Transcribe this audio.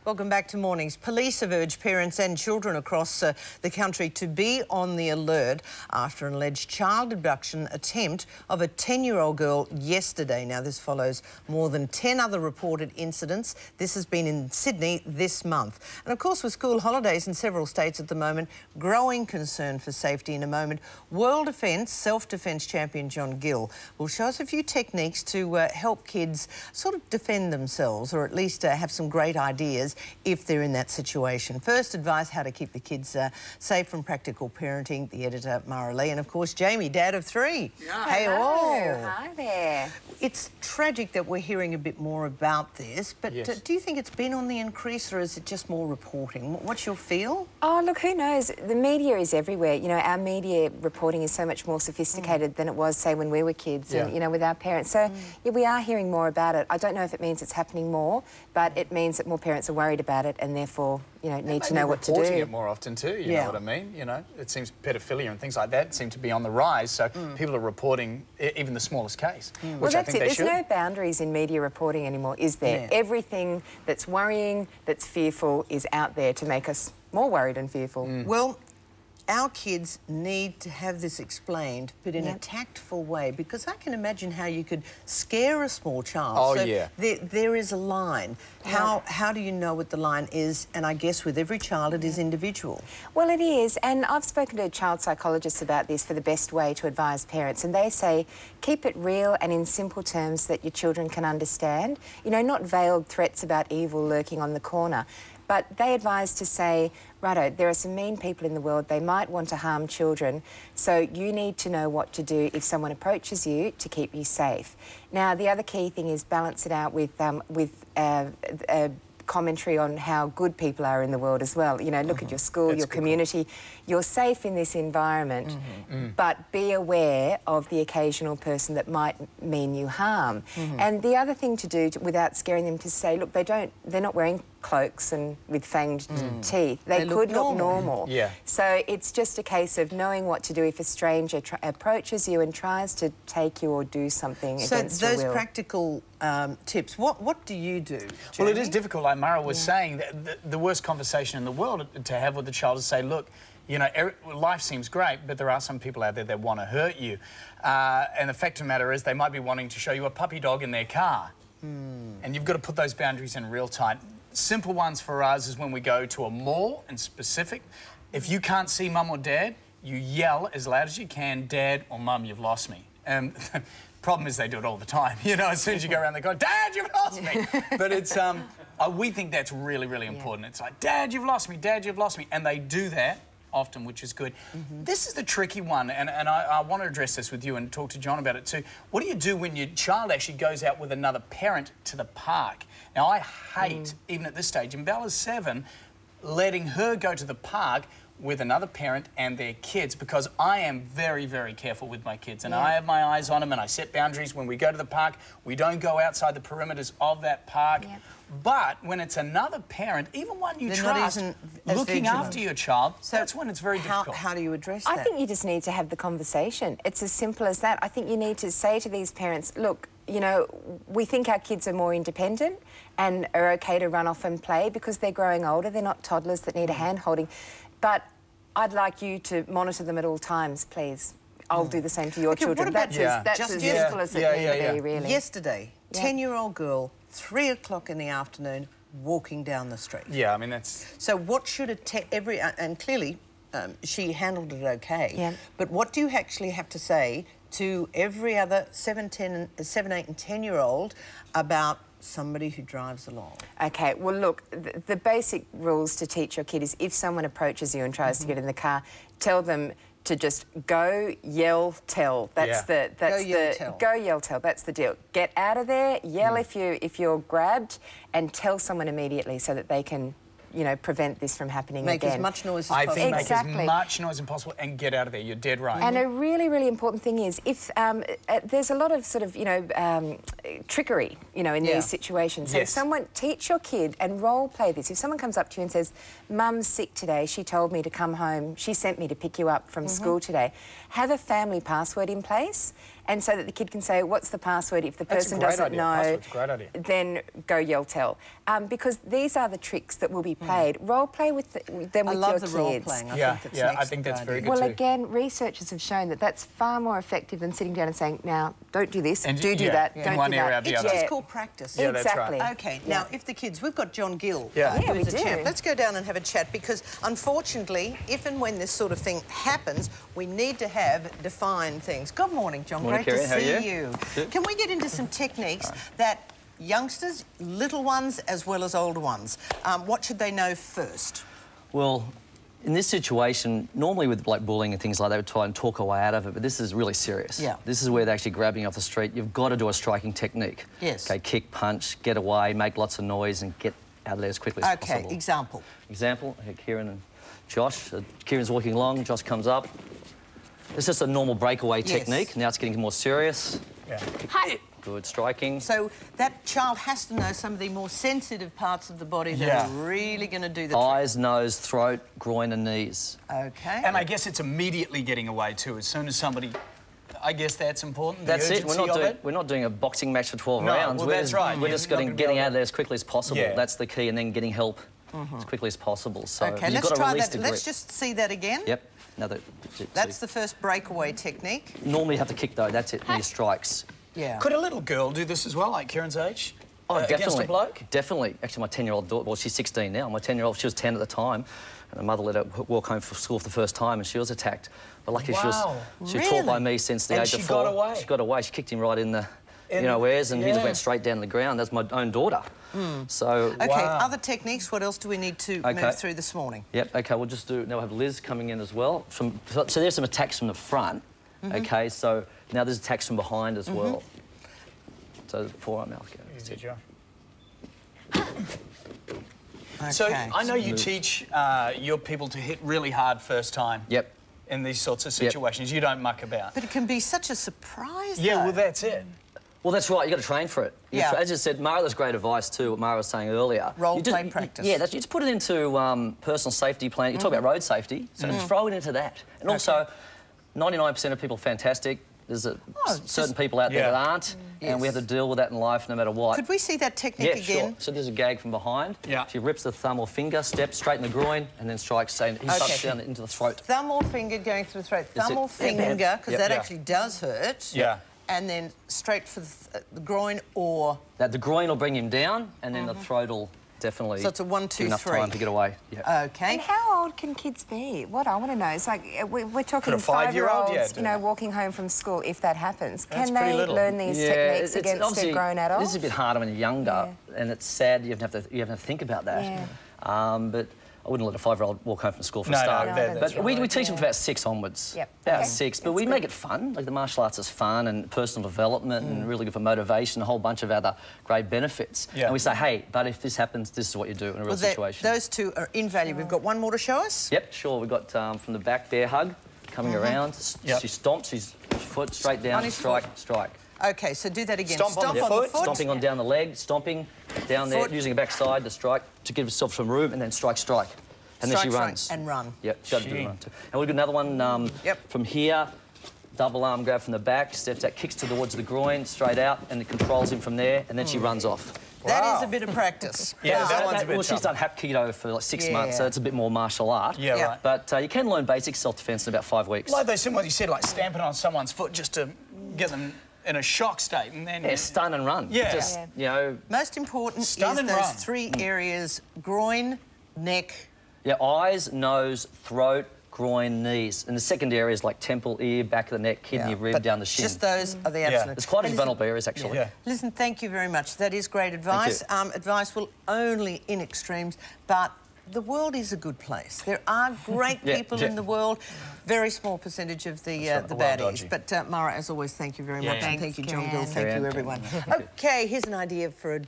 Welcome back to Mornings. Police have urged parents and children across the country to be on the alert after an alleged child abduction attempt of a 10-year-old girl yesterday. Now, this follows more than 10 other reported incidents. This has been in Sydney this month. And, of course, with school holidays in several states at the moment, growing concern for safety. In a moment, World Defence Self-Defence champion John Gill will show us a few techniques to help kids sort of defend themselves, or at least have some great ideas if they're in that situation. First, advice how to keep the kids safe from practical parenting, the editor, Mara Lee, and of course, Jamie, dad of 3. Yeah. Hey, all. Hi there. It's tragic that we're hearing a bit more about this, but Yes. do you think it's been on the increase, or is it just more reporting? What's your feel? Oh, look, who knows? The media is everywhere. You know, our media reporting is so much more sophisticated than it was, say, when we were kids and, you know, with our parents. So, yeah, we are hearing more about it. I don't know if it means it's happening more, but it means that more parents are worried about it and therefore, you know, need to know what to do. Reporting it more often too, you know what I mean? You know, it seems pedophilia and things like that seem to be on the rise, so people are reporting even the smallest case, which Well, I that's think it. they There's should. no boundaries in media reporting anymore, is there? Yeah. Everything that's worrying, that's fearful, is out there to make us more worried and fearful. Well, our kids need to have this explained, but in a tactful way, because I can imagine how you could scare a small child. Oh, so yeah. There is a line. How do you know what the line is? And I guess with every child it is individual. Well, it is, and I've spoken to child psychologists about this for the best way to advise parents, and they say keep it real and in simple terms that your children can understand. You know, not veiled threats about evil lurking on the corner. But they advise to say, righto, there are some mean people in the world, they might want to harm children, so you need to know what to do if someone approaches you to keep you safe. Now, the other key thing is balance it out with commentary on how good people are in the world as well. You know, look at your school, your community. You're safe in this environment, but be aware of the occasional person that might mean you harm. And the other thing to do, without scaring them, to say, look, they're not wearing cloaks and with fanged teeth. They could look normal. Yeah. So it's just a case of knowing what to do if a stranger approaches you and tries to take you or do something against your will. So those practical tips, what do you do, Jamie? Well, it is difficult, like Mara was saying. The worst conversation in the world to have with the child is say, look, you know, life seems great, but there are some people out there that want to hurt you. And the fact of the matter is they might be wanting to show you a puppy dog in their car. And you've got to put those boundaries in real time. Simple ones for us is when we go to a mall in specific. If you can't see mum or dad, you yell as loud as you can, Dad or Mum, you've lost me. And the problem is they do it all the time. You know, as soon as you go around, they go, Dad, you've lost me. But it's, we think that's really, really important. It's like, Dad, you've lost me, Dad, you've lost me. And they do that often, which is good. This is the tricky one, and I want to address this with you and talk to John about it too. What do you do when your child actually goes out with another parent to the park? Now, I hate, even at this stage, and Bella's 7, letting her go to the park with another parent and their kids, because I am very, very careful with my kids, and I have my eyes on them, and I set boundaries. When we go to the park, we don't go outside the perimeters of that park. But when it's another parent, even one you trust, looking after your child, so that's when it's very difficult. How do you address that? I think you just need to have the conversation. It's as simple as that. I think you need to say to these parents, look, you know, we think our kids are more independent and are okay to run off and play because they're growing older. They're not toddlers that need a hand-holding. But I'd like you to monitor them at all times, please. I'll do the same to your children. That's as simple as it may be, really. Yesterday, 10-year-old girl, 3 o'clock in the afternoon, walking down the street. Yeah, I mean, that's... So what should and clearly she handled it okay, but what do you actually have to say to every other 7, 8 and 10-year-old about somebody who drives along? Okay, well, look, the basic rules to teach your kid is if someone approaches you and tries to get in the car, tell them to just go, yell, tell. That's go, yell, tell. That's the deal. Get out of there, yell if you're grabbed, and tell someone immediately so that they can, you know, prevent this from happening again. Make as much noise as possible. I think make as much noise as possible and get out of there. You're dead right. And a really, really important thing is if there's a lot of sort of, you know, trickery, you know, in these situations. So if someone, teach your kid and role play this. If someone comes up to you and says, Mum's sick today, she told me to come home, she sent me to pick you up from school today, have a family password in place and so that the kid can say, what's the password? If the person doesn't know, Password's a great idea. then go yell tell. Because these are the tricks that will be played. Role play with them with your kids. I love the role playing. I think that's very good Well, too. again, researchers have shown that that's far more effective than sitting down and saying, now, don't do this, And do that, in don't one do area that. or the It's other. just called practice. Yeah, that's exactly. right. Okay, now, if the kids... We've got John Gill, Yeah, who's we a champ. do. Let's go down and have a chat, because, unfortunately, if and when this sort of thing happens, we need to have defined things. Good morning, John. Morning, Great to Kerri-Anne. How are see you? you. Can we get into some techniques that youngsters, little ones as well as older ones, what should they know first? Well, in this situation, normally with like bullying and things like that, they would try and talk a way out of it, but this is really serious. Yeah. This is where they're actually grabbing you off the street. You've got to do a striking technique. Yes. Okay, kick, punch, get away, make lots of noise and get out of there as quickly as possible. Okay, example. Example, here, Kieran and Josh. Kieran's walking along, Josh comes up. It's just a normal breakaway technique. Now it's getting more serious. Yeah. Hi. Good striking. So that child has to know some of the more sensitive parts of the body that are really going to do the trick. Eyes, nose, throat, groin and knees. Okay. And I guess it's immediately getting away too. As soon as somebody... I guess that's important. That's it. We're We're not doing a boxing match for 12 No, rounds. well, we're that's just, right. We're You're just not getting gonna be able out to- of there as quickly as possible. Yeah. That's the key, and then getting help as quickly as possible. So Okay, you've let's got to try release that. the grip. Let's just see that again. Yep. Another. That's the first breakaway technique. Normally you have to kick though. That's it. And your strikes. Yeah. Could a little girl do this as well, like Kieran's age? Oh, definitely. Against a bloke? Definitely. Actually, my 10-year-old daughter, well, she's 16 now. My 10-year-old, she was 10 at the time, and her mother let her walk home from school for the first time, and she was attacked. But luckily, she was taught by me since the age of 4. And she got away? She got away. She kicked him right in the, where's, and he just went straight down the ground. That's my own daughter. So. Okay, other techniques, what else do we need to move through this morning? Yep, okay, we'll just do... Now we have Liz coming in as well. So there's some attacks from the front, okay, so now there's attacks from behind as well. So forearm mouth. Easy, John. Okay. So I know you teach your people to hit really hard first time. Yep. In these sorts of situations. You don't muck about. But it can be such a surprise, Yeah, though. well, that's it. Well, that's right. You've got to train for it. As you said, Mara, that's great advice too, what Mara was saying earlier. Role-play practice. Yeah, you just put it into personal safety plan. You talk about road safety, so throw it into that. And also, 99% of people are fantastic. There's certain people out there that aren't, and we have to deal with that in life no matter what. Could we see that technique again? Sure. So there's a gag from behind. Yeah. She rips the thumb or finger, steps straight in the groin, and then strikes, saying he sucks down into the throat. Thumb or finger going through the throat. Thumb or finger, because that actually does hurt. Yeah. And then straight for the groin or... Now, the groin will bring him down, and then the throat will definitely... So it's a 1, 2, enough 3. time to get away. Yeah. Okay. And how old can kids be? What I want to know is, like, we're talking Could a 5-year-old, 5-year-olds, you know, walking home from school, if that happens. That's Can pretty they little. learn these techniques against obviously a grown adult? This is a bit harder when you're younger, and it's sad you have to think about that. But I wouldn't let a 5-year-old walk home from school for a start. That's But we teach them from about 6 onwards. Yep. About Okay. 6. But we make it fun. Like the martial arts is fun and personal development and really good for motivation, a whole bunch of other great benefits. Yeah. And we say, hey, but if this happens, this is what you do in a real situation. Those two are invaluable. We've got one more to show us? Yep, sure. We've got from the back, bear hug, coming around. She stomps his foot straight down, strike. Okay, so do that again. Stomp on the foot. Stomping on down the leg, stomping down there, using a backside to strike, to give herself some room, and then strike. And then she runs. And run. Yep, she's got to do the run too. And we've got another one from here, double arm grab from the back, steps out, kicks towards the groin, straight out, and it controls him from there, and then she runs off. That is a bit of practice. That one's a bit well, she's done Hapkido for like 6 months, so it's a bit more martial art. Yeah, right. But you can learn basic self-defence in about 5 weeks. Like those similar, you said, like stamping on someone's foot just to get them in a shock state, and then... Yeah, stun and run. Yeah. Just, you know... Most important Stun is and those run. 3 areas, groin, neck... Yeah, eyes, nose, throat, groin, knees. And the second area is like temple, ear, back of the neck, kidney, rib, down the shin. Just those are the absolute... There's quite a few vulnerable areas, actually. Listen, thank you very much. That is great advice. Advice will only in extremes, but the world is a good place. There are great people in the world. Very small percentage of the baddies. But Mara, as always, thank you very much. And thank you, John Gill. Thank you, everyone. OK, here's an idea for a